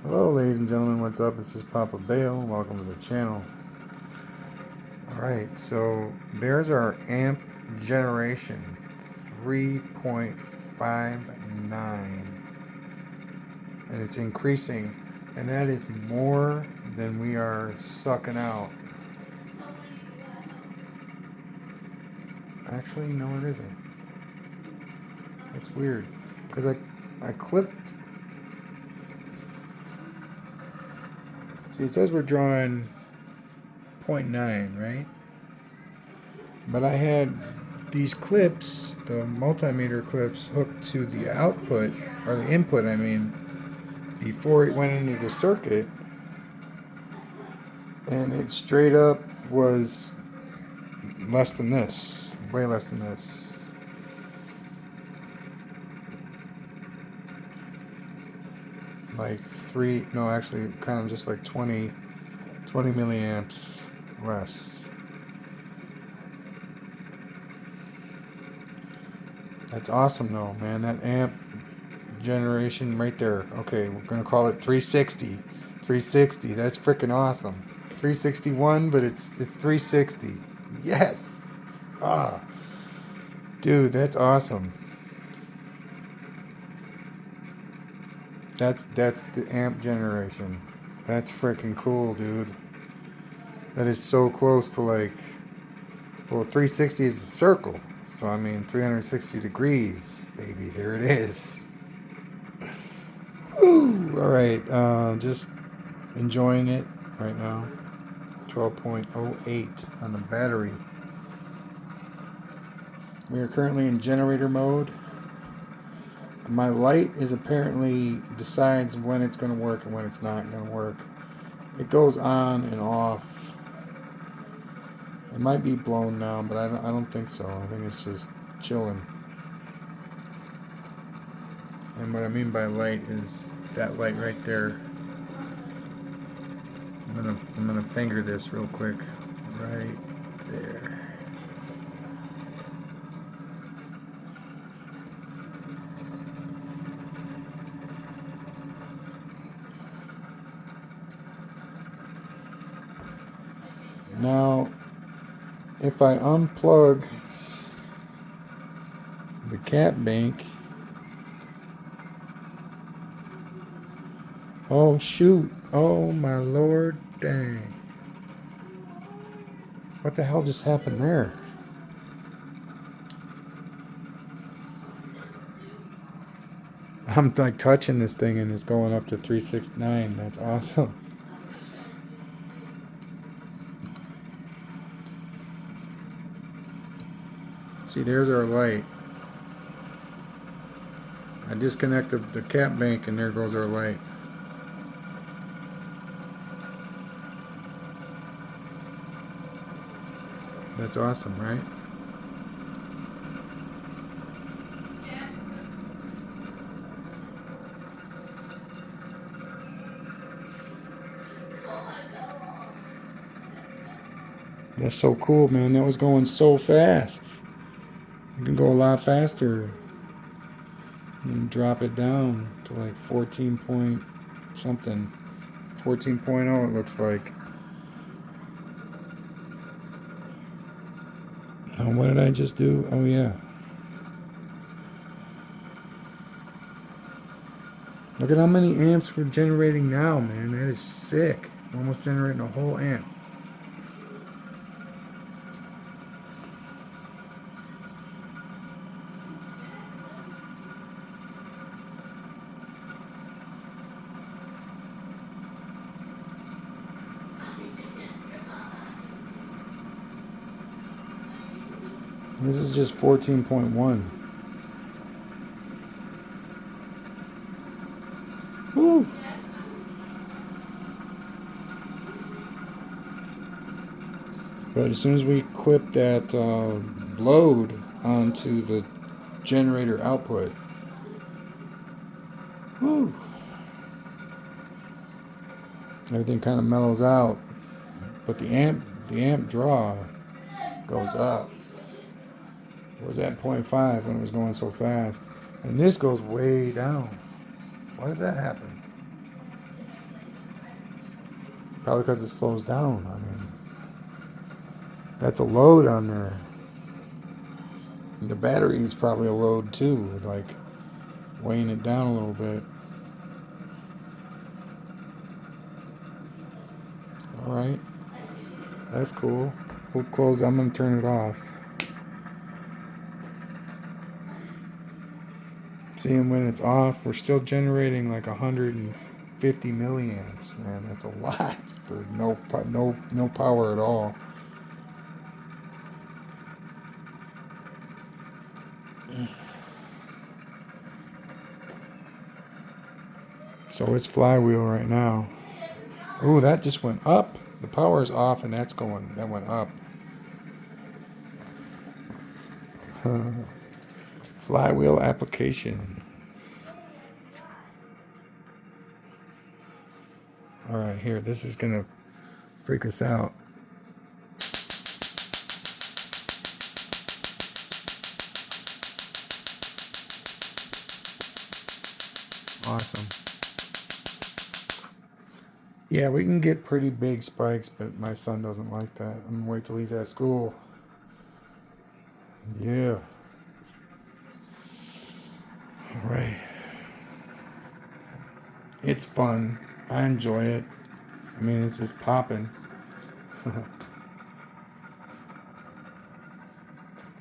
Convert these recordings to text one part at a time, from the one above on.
Hello ladies and gentlemen, what's up? This is Papa Bale. Welcome to the channel. Alright, so there's our amp generation 3.59, and it's increasing, and that is more than we are sucking out. Actually, no it isn't. That's weird, because I clipped. See, it says we're drawing 0.9, right? But I had these clips, the multimeter clips, hooked to the output, or the input, I mean, before it went into the circuit, and it straight up was less than this, way less than this. Like no, actually, kind of just like 20 milliamps less. That's awesome though, man. That amp generation right there. Okay, we're gonna call it 360. 360. That's freaking awesome. 361, but it's 360. Yes. Ah, dude, that's awesome. That's the amp generation. That's freaking cool, dude. That is so close to like, well, 360 is a circle. So I mean 360 degrees, baby. There it is. Woo! All right, just enjoying it right now. 12.08 on the battery. We are currently in generator mode. My light is apparently decides when it's going to work and when it's not going to work. It goes on and off. It might be blown now, but I don't think so. I think it's just chilling. And what I mean by light is that light right there. I'm gonna finger this real quick. Right there. Now, if I unplug the cat bank, oh shoot, oh my lord, dang. What the hell just happened there? I'm like touching this thing and it's going up to 369. That's awesome. See, there's our light. I disconnected the cap bank and there goes our light. That's awesome, right? That's so cool, man. That was going so fast. You can go a lot faster and drop it down to like 14 point something. 14.0 it looks like. Now what did I just do? Oh yeah. Look at how many amps we're generating now, man. That is sick. We're almost generating a whole amp. This is just 14.1. Woo! But as soon as we clip that load onto the generator output, woo, everything kind of mellows out. But the amp draw goes up. It was at 0.5 when it was going so fast. And this goes way down. Why does that happen? Probably because it slows down. I mean, that's a load on there. And the battery is probably a load too, like weighing it down a little bit. All right, that's cool. We'll close. I'm gonna turn it off. Seeing when it's off, we're still generating like 150 milliamps. Man, that's a lot for no power at all. So it's flywheel right now. Oh, that just went up. The power's off, and that went up. Flywheel application. All right, here. This is gonna freak us out. Awesome. Yeah, we can get pretty big spikes, but my son doesn't like that. I'm gonna wait till he's at school. Yeah. All right. It's fun. I enjoy it. I mean, it's just popping.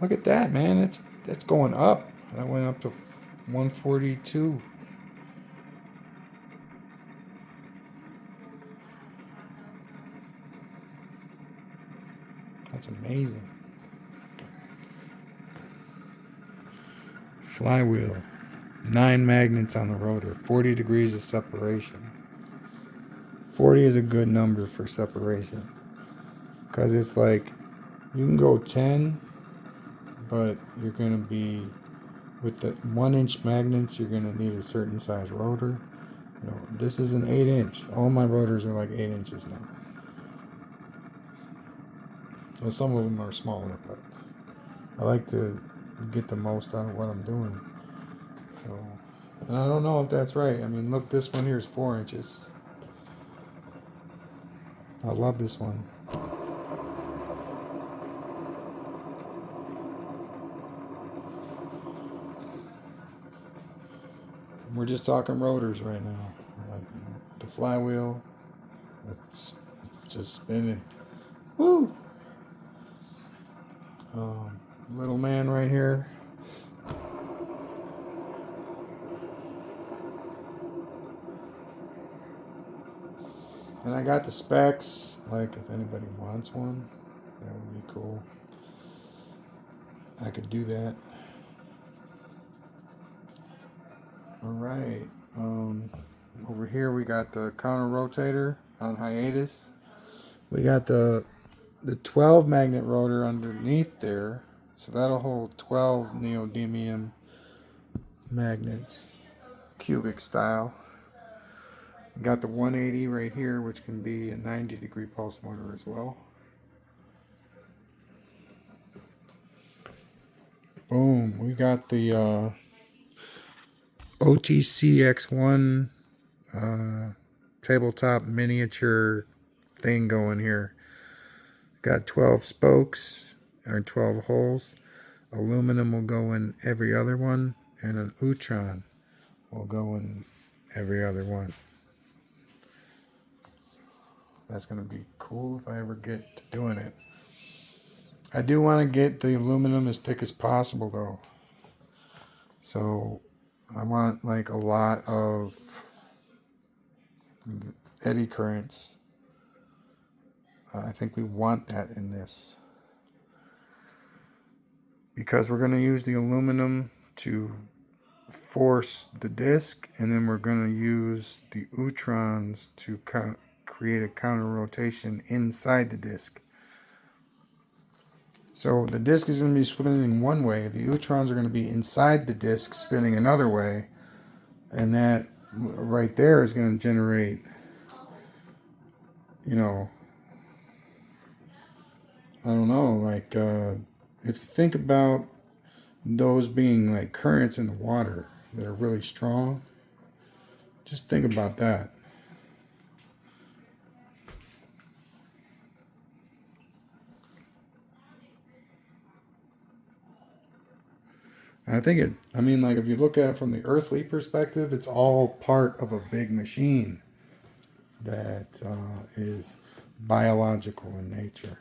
Look at that, man. That's going up. That went up to 142. That's amazing. Flywheel. 9 magnets on the rotor. 40 degrees of separation. 40 is a good number for separation. Because it's like, you can go 10, but you're going to be, with the 1-inch magnets, you're going to need a certain size rotor. You know, this is an 8-inch. All my rotors are like 8 inches now. Well, some of them are smaller, but I like to get the most out of what I'm doing. So, and I don't know if that's right. I mean, look, this one here is 4 inches. I love this one. We're just talking rotors right now. Like the flywheel, it's just spinning. Woo! Little man right here. And I got the specs. Like if anybody wants one, that would be cool. I could do that. All right. Over here we got the counter rotator on hiatus. We got the 12 magnet rotor underneath there, so that'll hold 12 neodymium magnets, cubic style. We got the 180 right here, which can be a 90-degree pulse motor as well. Boom, we got the OTCX1 tabletop miniature thing going here. Got 12 spokes, or 12 holes. Aluminum will go in every other one, and an Utron will go in every other one. That's going to be cool if I ever get to doing it. I do want to get the aluminum as thick as possible, though. So I want like a lot of eddy currents. I think we want that in this, because we're going to use the aluminum to force the disc, and then we're going to use the Utrons to create a counter rotation inside the disc. So the disc is going to be spinning one way, the Utrons are going to be inside the disc spinning another way, and that right there is going to generate, you know, I don't know, like if you think about those being like currents in the water that are really strong, just think about that. I think it, I mean, like, if you look at it from the earthly perspective, it's all part of a big machine that is biological in nature.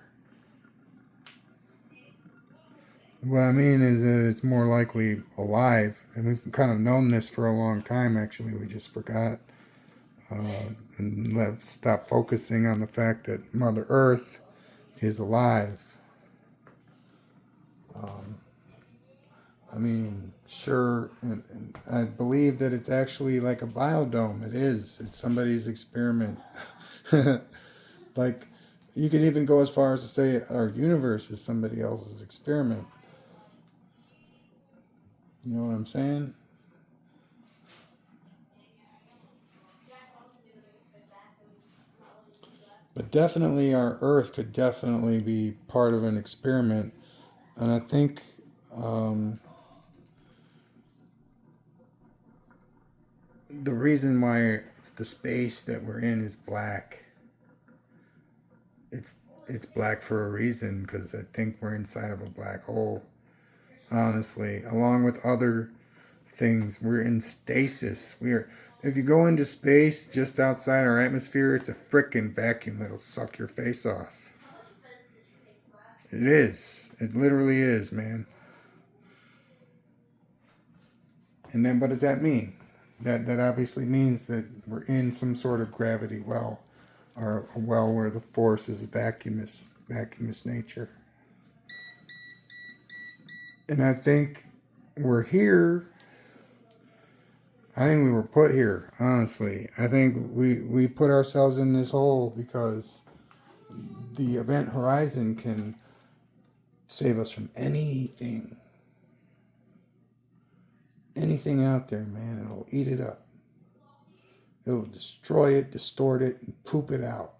What I mean is that it's more likely alive, and we've kind of known this for a long time, actually. We just forgot and let's stop focusing on the fact that Mother Earth is alive. I mean, sure, and I believe that it's actually like a biodome. It is. It's somebody's experiment. Like, you could even go as far as to say our universe is somebody else's experiment. You know what I'm saying? But definitely, our Earth could definitely be part of an experiment. And I think um, the reason why the space that we're in is black, it's it's black for a reason, because I think we're inside of a black hole. Honestly, along with other things, we're in stasis. We're If you go into space just outside our atmosphere, it's a frickin' vacuum that'll suck your face off. It is. It literally is, man. And then what does that mean? That obviously means that we're in some sort of gravity well, or a well where the force is vacuumous nature. And I think we're here. I think we were put here, honestly. I think we put ourselves in this hole because the event horizon can save us from anything. Anything out there, man. It'll eat it up. It'll destroy it, distort it, and poop it out.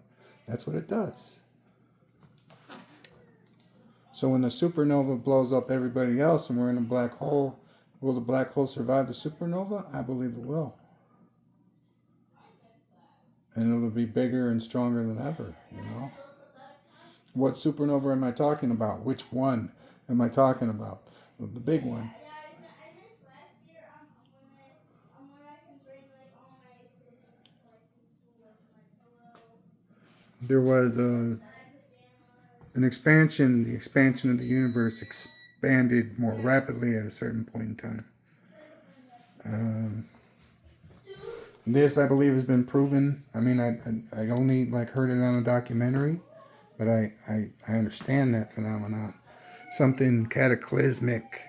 That's what it does. So when the supernova blows up everybody else and we're in a black hole, will the black hole survive the supernova? I believe it will. And it'll be bigger and stronger than ever, you know? What supernova am I talking about? Which one am I talking about? Well, the big one. There was an expansion. The expansion of the universe expanded more rapidly at a certain point in time. Um, this, I believe, has been proven. I mean, I only like heard it on a documentary, but I understand that phenomenon. Something cataclysmic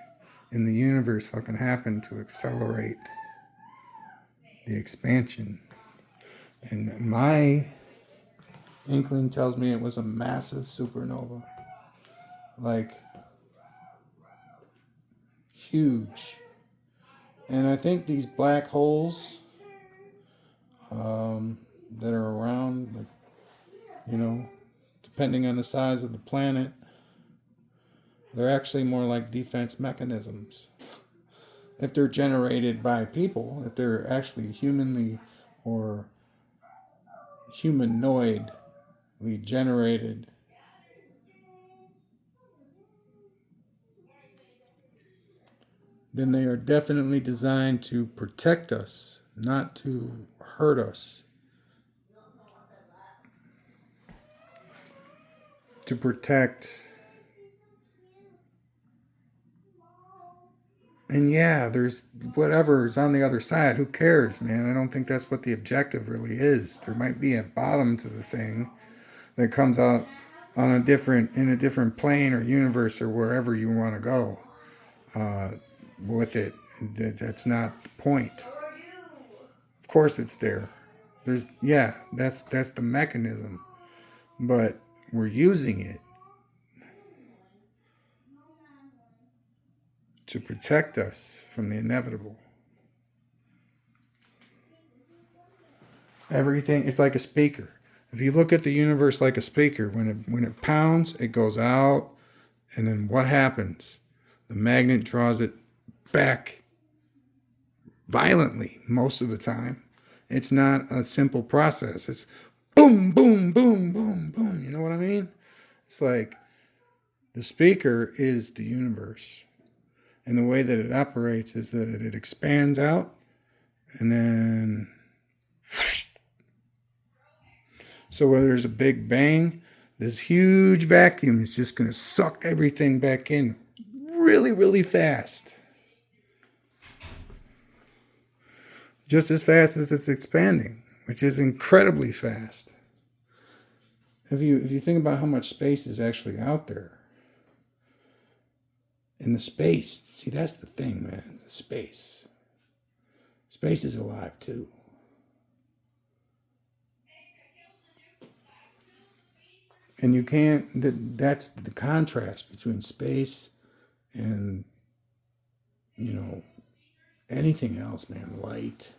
in the universe fucking happened to accelerate the expansion. And my inkling tells me it was a massive supernova. Like, huge. And I think these black holes that are around, like, you know, depending on the size of the planet, they're actually more like defense mechanisms. If they're generated by people, if they're actually humanly or humanoidly generated, then they are definitely designed to protect us, not to hurt us. To protect. And yeah, there's whatever's on the other side. Who cares, man? I don't think that's what the objective really is. There might be a bottom to the thing that comes out on in a different plane or universe or wherever you want to go uh, with it. That's not the point. Of course, it's there. That's the mechanism, but we're using it to protect us from the inevitable. Everything is like a speaker. If you look at the universe like a speaker, when it pounds, it goes out, and then what happens? The magnet draws it back violently most of the time. It's not a simple process. It's boom, boom, boom, boom, boom. You know what I mean? It's like the speaker is the universe. And the way that it operates is that it expands out, and then, so where there's a big bang, this huge vacuum is just going to suck everything back in really, really fast. Just as fast as it's expanding, which is incredibly fast. If you think about how much space is actually out there, in the space, see, that's the thing, man, the space. Space is alive too. And you can't, that's the contrast between space and, anything else, man, light,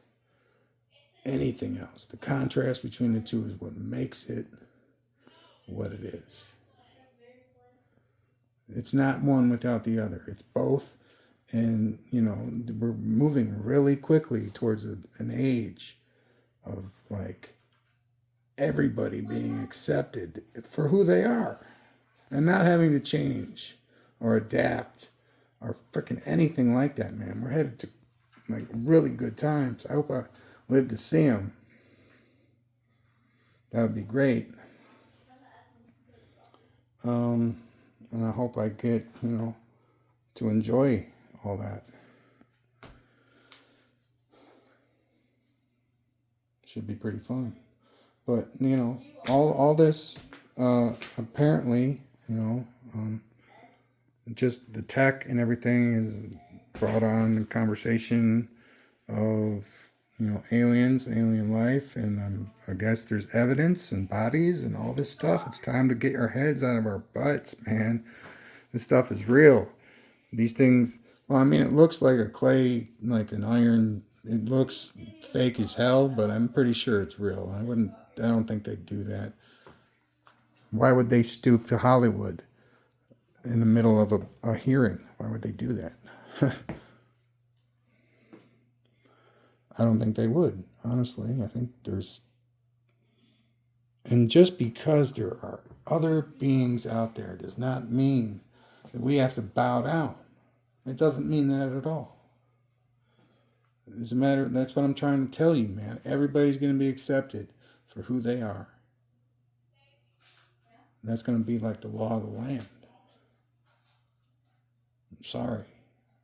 anything else. The contrast between the two is what makes it what it is. It's not one without the other. It's both. And, we're moving really quickly towards an age of like everybody being accepted for who they are and not having to change or adapt or freaking anything like that, man. We're headed to like really good times. I hope I live to see them. That would be great. And I hope I get, to enjoy all that. Should be pretty fun. But, all this, apparently, just the tech and everything is brought on the conversation of, aliens, alien life, and I guess there's evidence and bodies and all this stuff. It's time to get our heads out of our butts, man. This stuff is real. These things, well, I mean, it looks like a clay, like an iron. It looks fake as hell, but I'm pretty sure it's real. I don't think they'd do that. Why would they stoop to Hollywood in the middle of a hearing? Why would they do that? I don't think they would, honestly. I think and just because there are other beings out there does not mean that we have to bow down. It doesn't mean that at all. As a matter, that's what I'm trying to tell you, man. Everybody's going to be accepted for who they are. That's going to be like the law of the land. I'm sorry.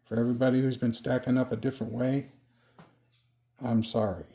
For everybody who's been stacking up a different way, I'm sorry.